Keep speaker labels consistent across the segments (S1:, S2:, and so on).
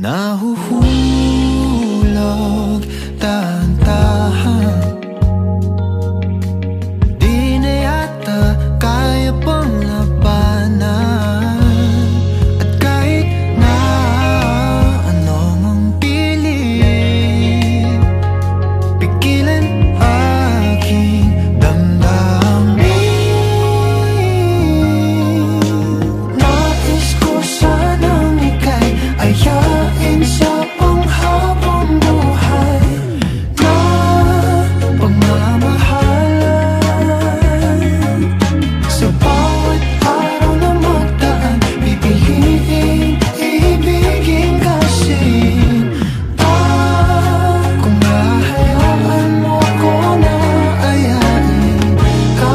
S1: Nahuhulog dahan-dahan, di na yata kaya pang labanan. At kahit na ano mong pilit, pigilan aking damdamin. Nais ko sanang ika'y ayain sa panghabang buhay na pagmamahalan. Sa bawat araw na magdaan, pipiliin ibigin kasi kung hahayaan mo ko na ayain ka.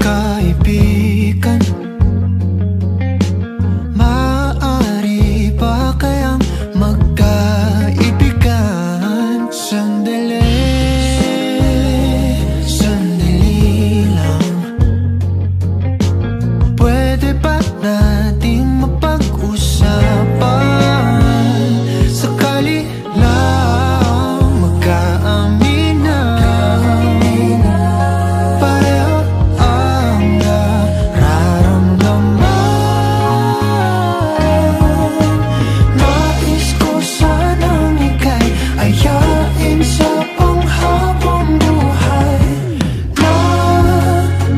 S1: Kaibigan, maaari ba kayang magkaibigan? Sandali lang, pwede ba nating mapag-usapan? Sakali lang magkaaminan, pareho ang nararamdaman. Nais ko sanang ika'y ayain sa panghabang buhay na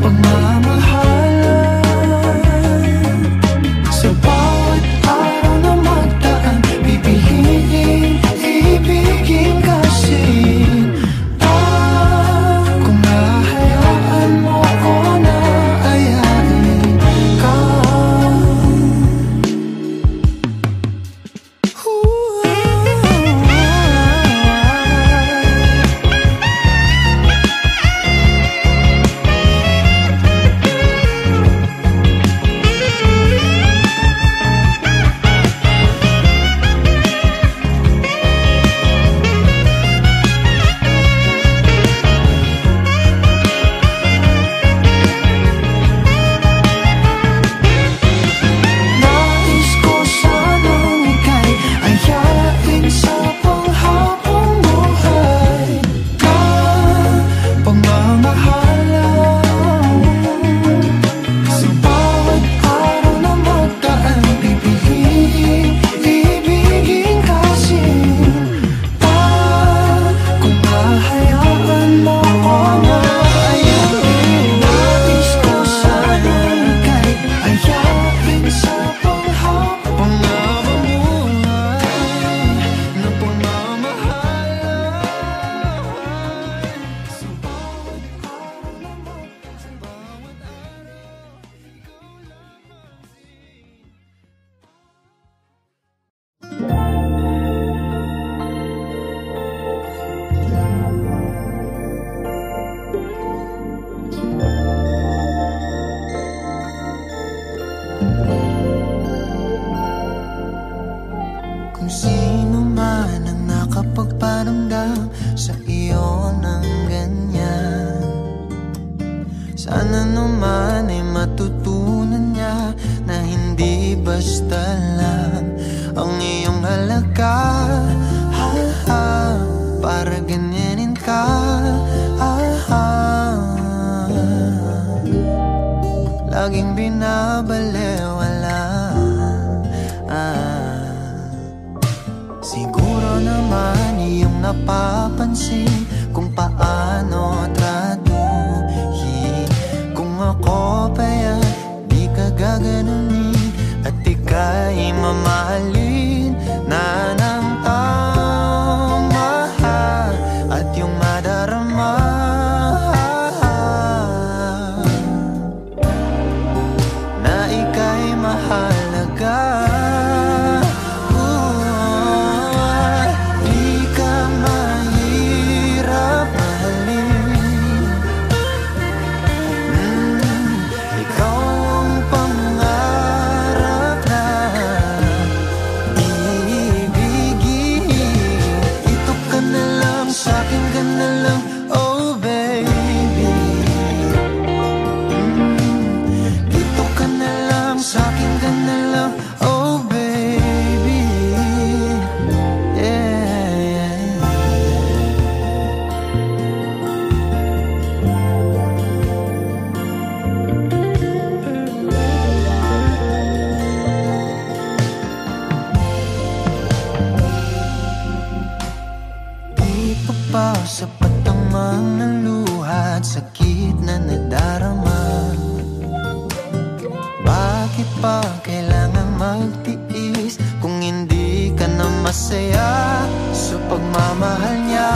S1: pagmamahalan. Sa bawat araw na magdaan, pipiliin ibigin kasi kung hahayaan mo ko na ayain ka. Nais ko sanang ika'y ayain sa panghabang buhay na pagmamahalan. Sa bawat araw na magdaan, pipiliin ibigin kasi kung hahayaan mo ko na ayain. Nais ko sanang ika'y ayain sa panghabang buhay na pagmamahalan. Sa bawat araw na magdaan, sa bawat araw, ikaw kung sino man ang nakapagparamdam sa iyo ng ganyan, sana naman ay matutunan niya na hindi basta lang ang iyong halaga. Para ganyanin ka, laging binabalewala. Siguro naman iyong napapansin kung paano tratuhin. Kung ako pa yan, di ka gaganunin at ika'y mamahalin na ng tama at yung madarama na ika'y mahalaga. bakit pa kailangan magtiis kung hindi ka na masaya sa pagmamahal niya?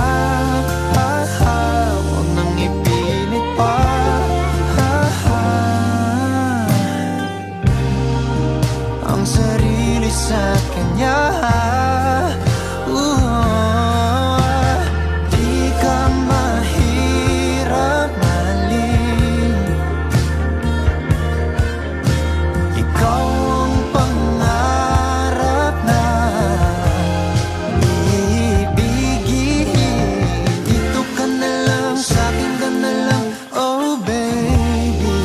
S1: Huwag nang ipilit pa. Ang sarili sa kanya. Di ka mahirap mahalin. Ikaw ang pangarap na iibigin. Dito ka na lang, sa'kin ka na lang, oh baby.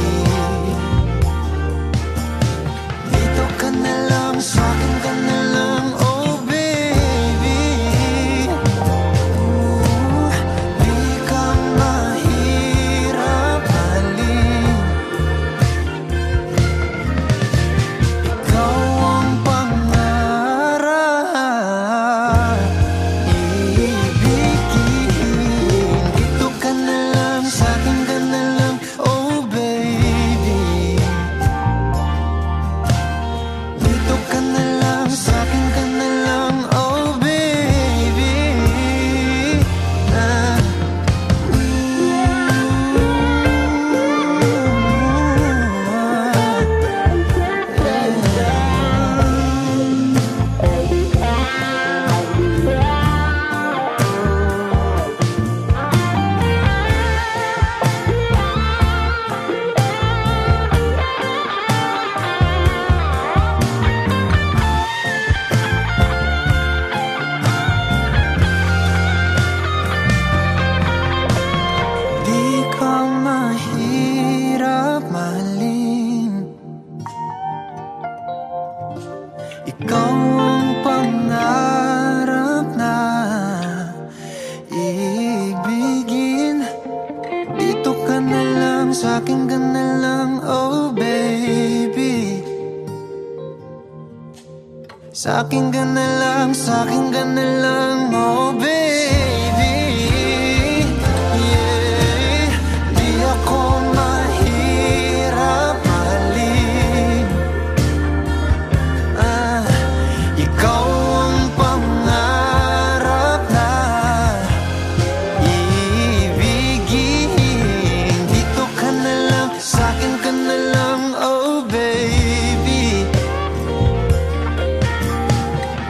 S1: Dito ka na lang, sa'kin ka na lang, oh baby. Di ka mahirap mahalin. Ikaw ang pangarap iibigin. Dito ka na lang, sa'kin ka na lang, oh baby. Dito ka na lang, sa'kin ka na lang, oh baby. Di ka mahirap mahalin. Ikaw ang pangarap na iibigin. Dito ka na lang, sa'kin ka na lang, oh baby. Sa'kin ka na lang, sa'kin ka na lang, oh baby. Yeah. Di ako mahirap mahalin. Ikaw ang pangarap na iibigin. Dito ka na lang, sa'kin ka na lang, oh baby.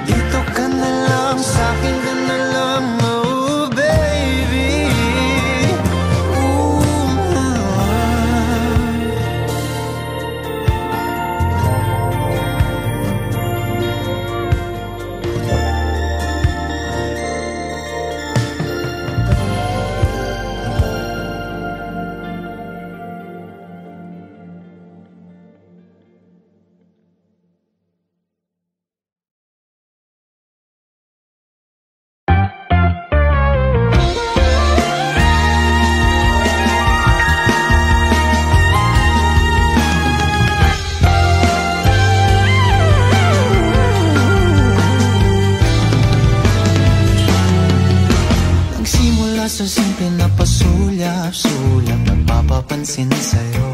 S1: Dito ka na lang, sa'kin ka na lang, oh baby. Nagsimula sa simple na pasulyap-sulyap, nagpapapansin sa'yo.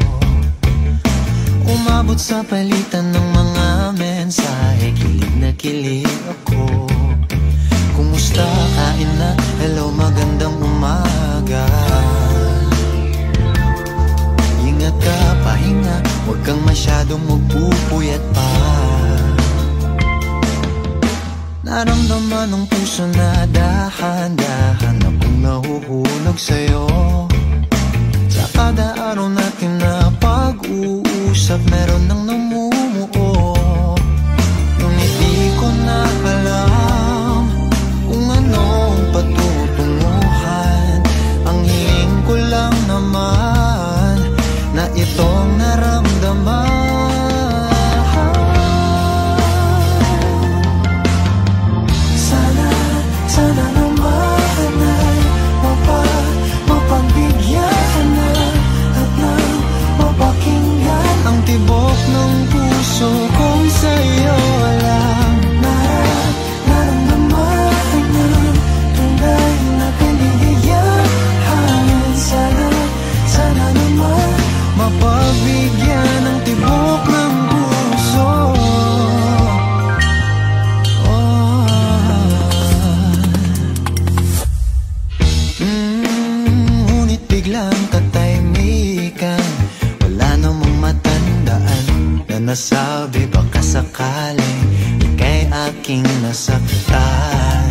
S1: Umabot sa palitan ng mga mensahe, kilig na kilig ako. Kumusta, kain na, hello, magandang umaga. Ingat ka, pahinga, huwag kang masyadong magpupuyat pa. Naramdaman ng puso na dahan-dahan akong nahuhulog sa'yo. Sa kada araw natin na pag-uusap, meron nang namumuo. Ngunit di ko na alam kung anong patutunguhan. Ang hiling ko lang naman na itong naramdaman. Sana naman ay mapagbigyan na at nang mapakinggan ang tibok ng puso kong sa'yo lang. Naramdaman ng tunay na kaligayahan. Sana naman mapagbigyan ang tibok ng puso. nasabi, baka sakaling ika'y aking nasaktan.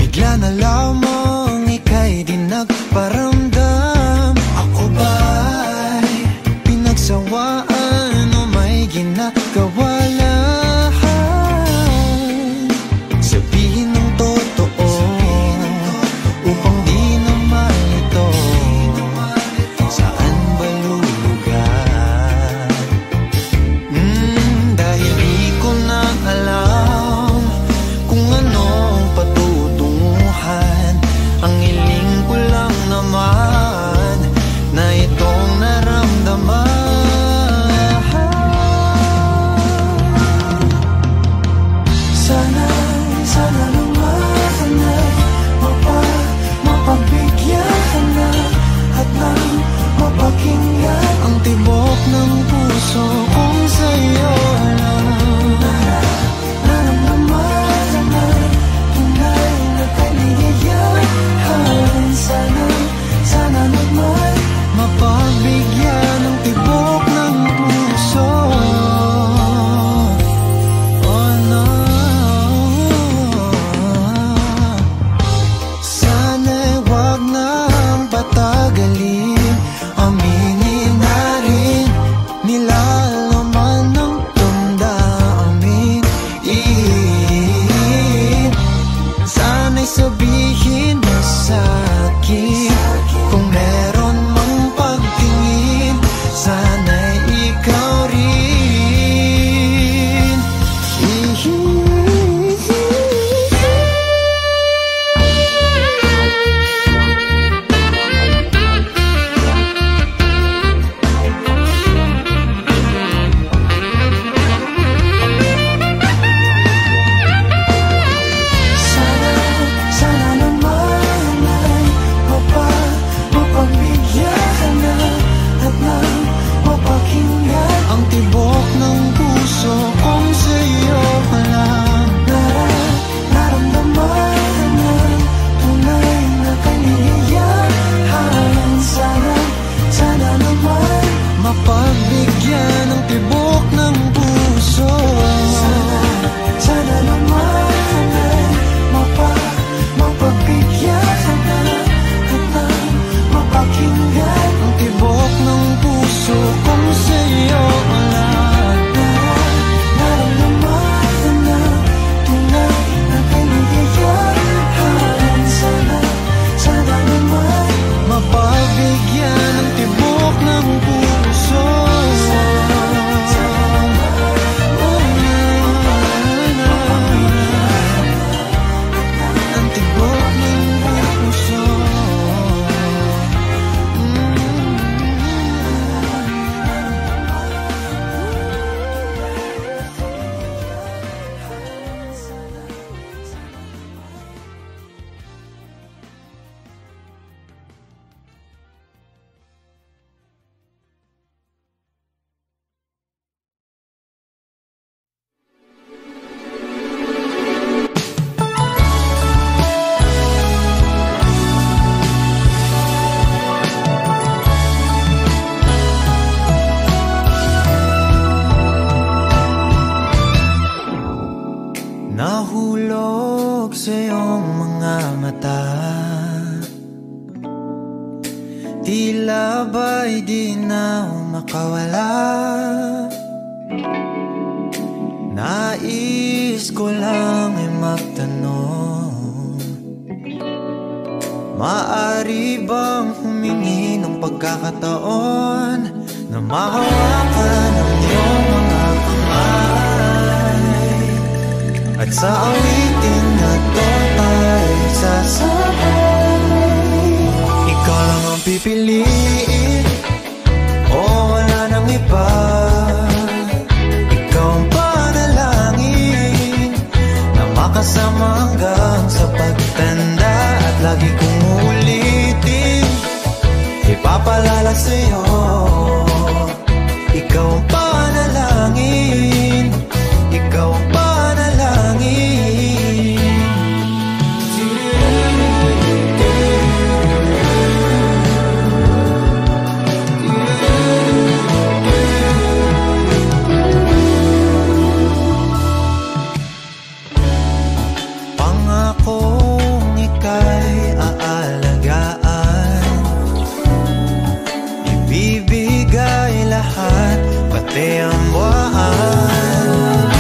S1: Bigla na lamang ika'y di nagparamdam. Ako ba'y pinagsawaan o may ginagawa lang? Sabihin ng totoo upang di na malito. Saan ba lulugar? Dahil di ko na alam kung anong patutunguhan. Ang hiling ko lang naman na itong naramdaman. Sana lumahan ay mapagbigyan ka na at nang mapakinggan ang tibok ng puso kung sa'yo lang. Naramdaman na tunay na kaligayahan. Sana naman mapagbigyan ang tibok ng puso. Oh no. Sana'y wag nang patagalin, aminin na rin nilalaman ng damdamin. Sana'y sabihin mo sa'kin kung meron mang pagtingin. Sana'y ikaw rin. Sana naman ay mapagbigyan ka na at nang mapakinggan ang tibok ng puso kung sa'yo lang. Naramdaman na tunay na kaligayahan. Sana naman mapagbigyan ang tibok ng puso. Sana naman ay mapagbigyan ka na at nang mapakinggan ang tibok ng puso kung sa'yo lang. Naramdaman na tunay na kaligayahan. Sana naman mapagbigyan ang tibok ng puso. Ang tibok ng puso. Nahulog sa iyong mga mata, tila ba'y di na makawala. Nais ko lang ay magtanong, maaari bang humingi ng pagkakataon na mahawakan ang iyong mga kamay, at sa awitin na to ay sasabay. Ikaw lang ang pipiliin, o wala nang iba. Ikaw ang panalangin na makasama hanggang sa pagtanda. At lagi kong uulitin, ipapalala sa'yo. Ikaw ang panalangin, ikaw ang panalangin. puti ang buwan.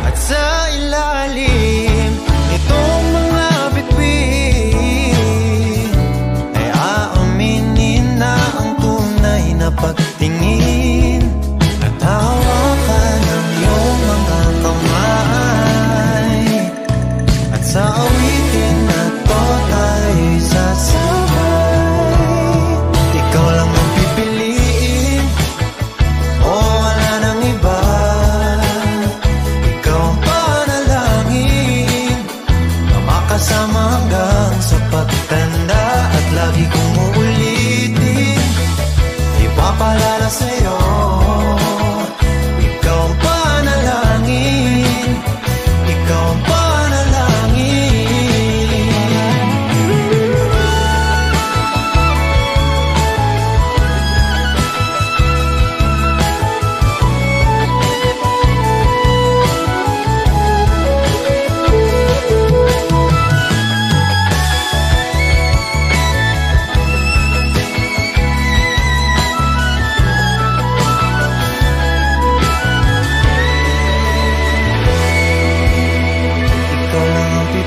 S1: At sa ilalim itong mga bituin ay aaminin na ang tunay na pagtingin. At hawakan ang iyong mga kamay. At sa awitin na to tayo sasabay. Ikaw lang ang pipiliin, o wala nang iba. Ikaw ang panalangin na makasama hanggang sa pagtanda. At lagi kong uulitin, ipapalala sa'yo. Ikaw ang panalangin, ikaw ang panalangin.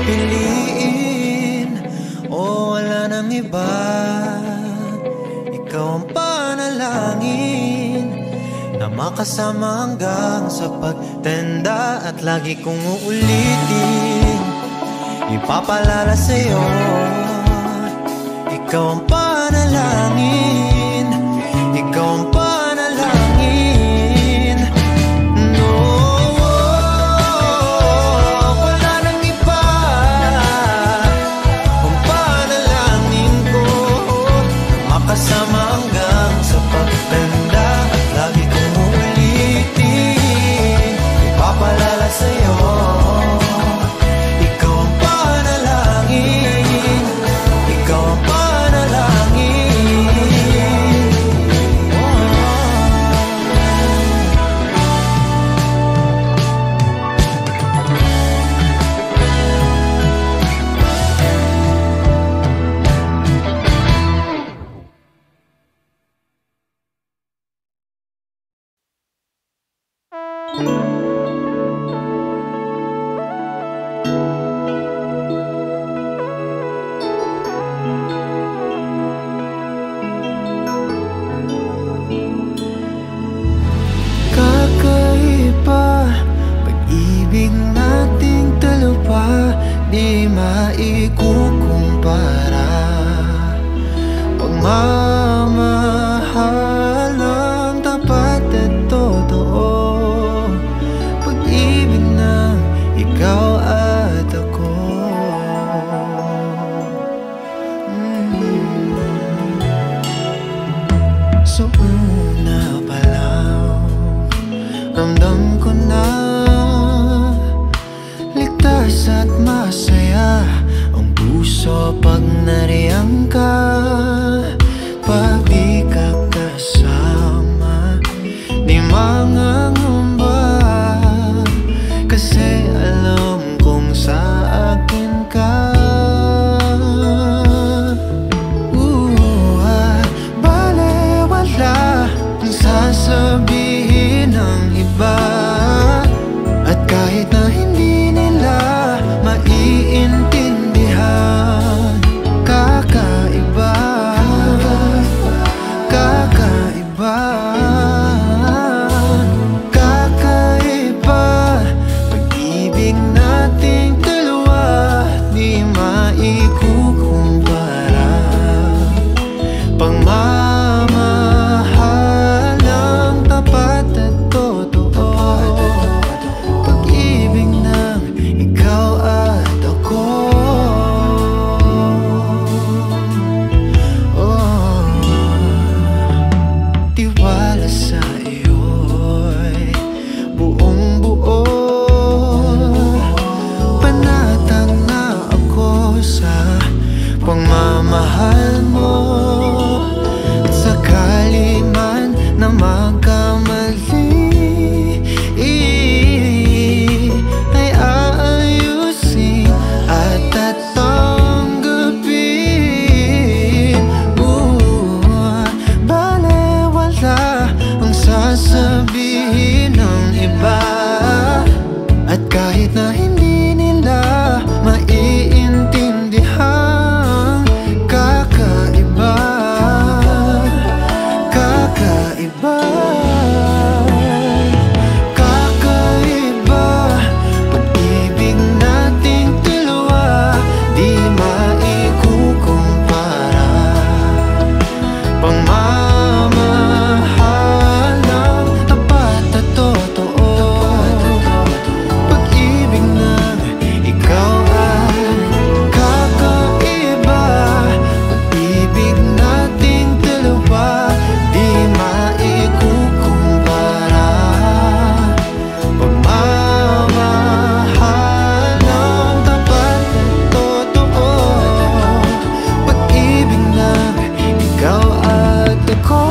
S1: Piliin, o wala nang iba. Ikaw ang panalangin na makasama hanggang sa pagtanda. At lagi kong uulitin, ipapalala sa'yo. Ikaw ang panalangin, ikaw ang panalangin. Kasama hanggang sa pagtanda. At lagi kong uulitin, ipapalala sa'yo. Ikaw ang panalangin, ikaw ang panalangin. Kakaiba, pag-ibig nating dalawa, di maikukumpara. Pagmamahal ng tapat at totoo, pag-ibig ng ikaw at ako. So una pa lang, ramdam ko na ligtas at masaya ang puso pag nariyang ka. Pag di ka kasama, di mangangamba, kasi alam kong sa akin ka. Balewala ang sasabihin ng iba, at kahit na hindi nila maiintindihan, kakaiba, kakaiba, kakaiba. Pag-ibig nating dalawa, di maikukumpara. Pagmamahal ng tapat at totoo, pag-ibig ng ikaw at ako. Tiwala sa iyo'y buong buo, panatag na ako sa pagmamahal mo. At sakali man na magkamali, ay aayusin at tatanggapin. Balewala ang sasabihin sabihin ng iba. At kahit na hindi nila maiintindihan, kakaiba, kakaiba, kakaiba. Pag-ibig nating dalawa, di maikukumpara. Pagmamahal ng tapat at totoo, pag-ibig na ikaw ay kakaiba. Pag-ibig nating dalawa, di maikukumpara. Pagmamahal ng tapat at totoo, pag-ibig na ikaw at ako.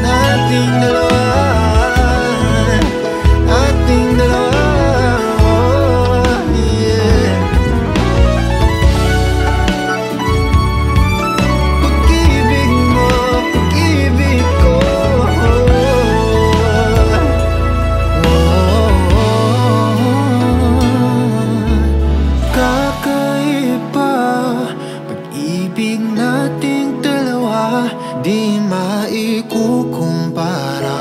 S1: Nating dalawa, nating dalawa, yeah. Pag-ibig mo, pag-ibig ko, kakaiba. Pag-ibig nating dalawa, di maikukumpara.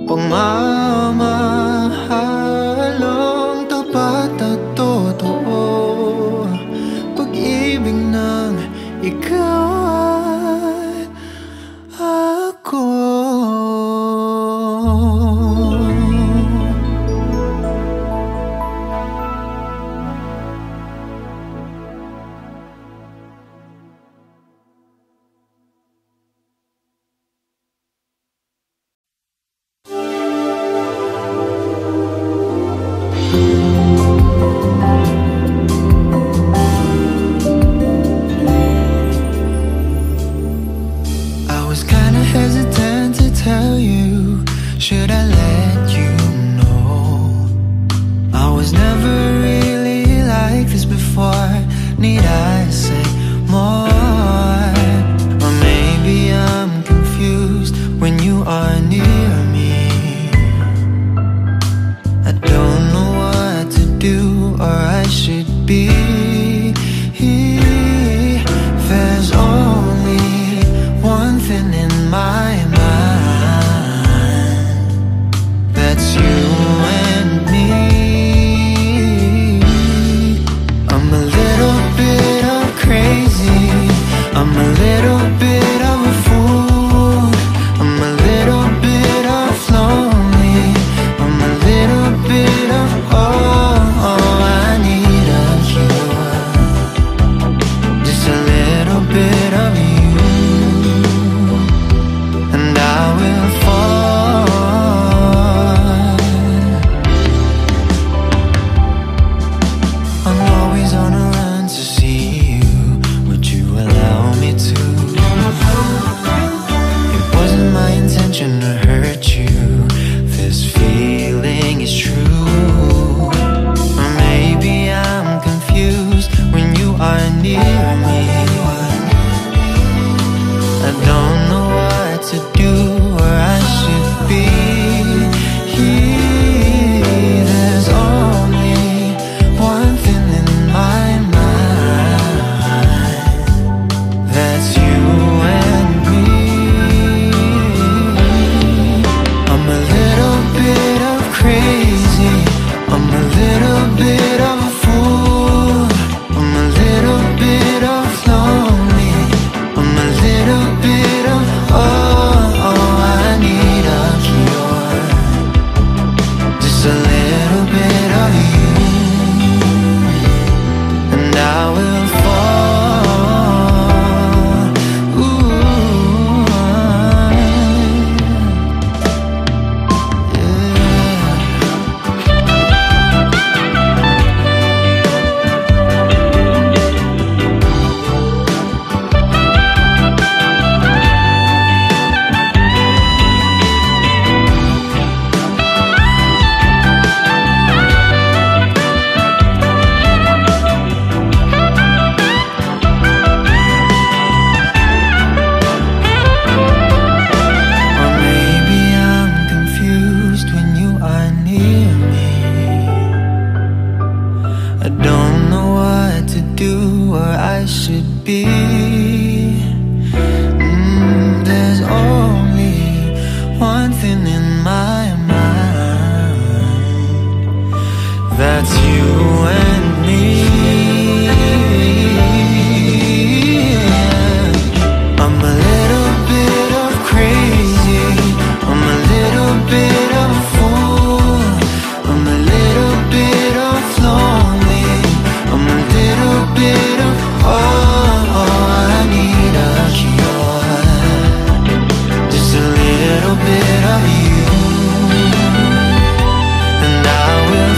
S1: Pagmamahal ang tapat at totoo, pag-ibig ng ikaw at ako. I was kinda hesitant to tell you, should I let you know? I was never really like this before, need I say more? Or maybe I'm confused when you are near me. I don't know what to do or I should be. There's only one thing in my mind, that's you and me. I'm a little bit of crazy, I'm a little bit of a fool, I'm a little bit of lonely, I'm a little bit of I need a cure, just a little bit of you, and I will fall. I'm always on a run to see you, would you allow me to? It wasn't my intention to hurt you, this feeling is true. Or maybe I'm confused when you are near me. I don't know what to do or I should be. There's only one thing in my mind, that's you and me. I'm a little bit of crazy, I'm a little bit of a fool, I'm a little bit of lonely, I'm a little bit of I need a cure, just a little bit of you, and I will fall. Ooh, yeah. that's you and me. I'm a little bit of crazy, I'm a little bit of a fool, I'm a little bit of lonely, I'm a little bit of I need a cure, just a little bit of you, and I will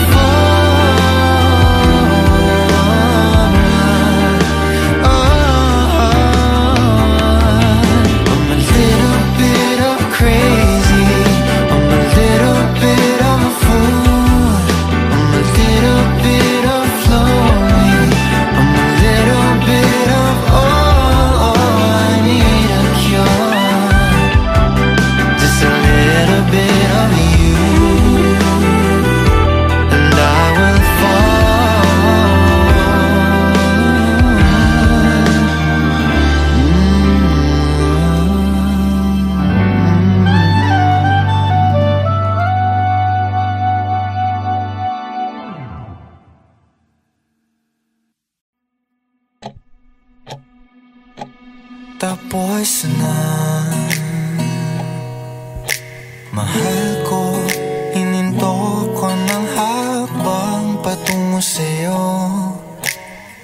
S1: tapos na. Mahal ko, hininto ko ng habang patungo sa'yo.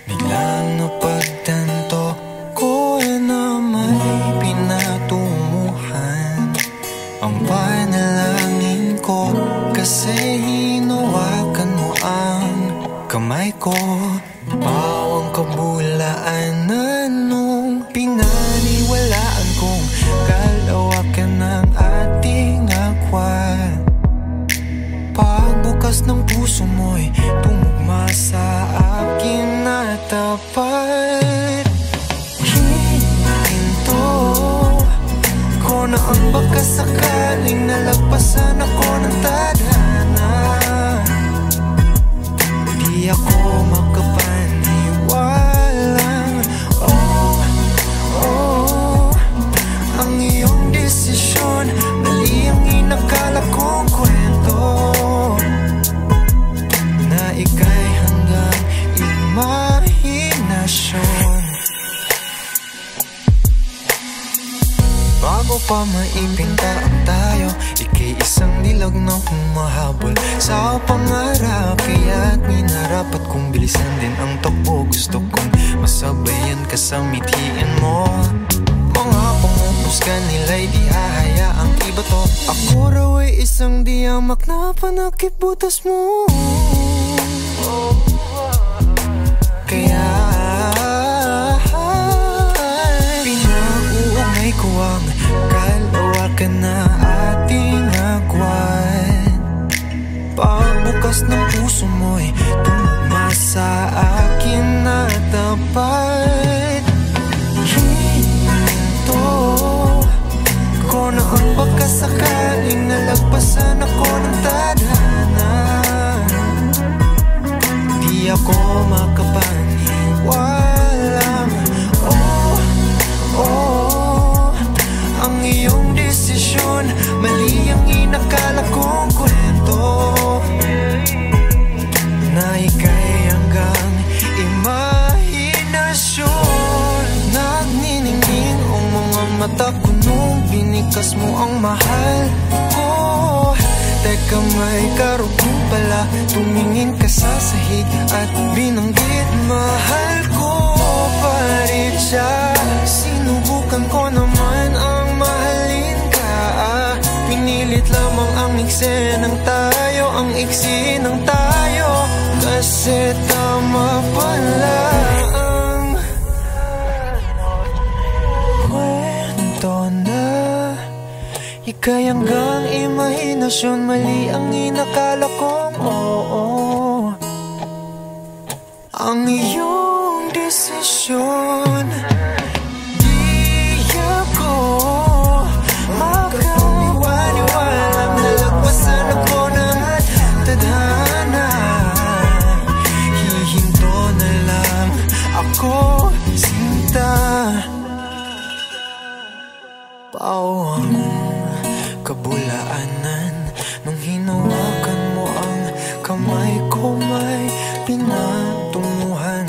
S1: Biglang napagtanto ko na may pinatunguhan. Ang panalangin ko kasi hinawakan mo ang kamay ko. Bawang kabulaanan nung pinaniwalaan kong kalawakan ng ating agwan. Pagbukas ng puso mo'y tumugma sa akin na tapat. Hininto ko na ang pagkasakaling nalagpasan ako ng tadhana. Di ako makapaniwalang ang iyong desisyon, mali ang inakala kong kwento, na ika'y hanggang imahinasyon. Bago pa maipinta ang tayo, ika'y isang dilag na humahabol sa pangarap. Kaya't minarapat kong bilisan din ang takbo. Gusto kong masabayan ka sa mithiin mo. Mga panguhusga nila'y di hahayaang iba to. Ako raw ay isang diyamak na panakip butas mo. Kaya pinag-uungay ko ang kalawakan na ating agwan. Pagbukas ng puso mo'y tumugma sa akin na tapat. Hininto ko na ang pagkasakaling nalagpasan ako ng tadhana. Di ako makapaniwalang ang iyong desisyon, mali ang inakala kong kwento, na ika'y hanggang imahinasyon. Nagniningning ang mga mata ko nung binikas mo ang mahal ko. Teka, may karugtong pala, tumingin ka sa sahig at binanggit mahal ko pa rin siya. Sinubukan ko naman ang mahalin ka, pinilit lamang ang iksi ng tayo, ang iksi ng tayo. Kasi tama pala ang kwento na ika'y hanggang imahinasyon, mali ang inakala kong oo. Ang iyong desisyon, di ako makapaniwalang nalagpasan ako ng tadhana. Hihinto na lang ako, sinta. Pawang kabulaanan nung hinawakan mo ang kamay kamay ko may pinatunguhan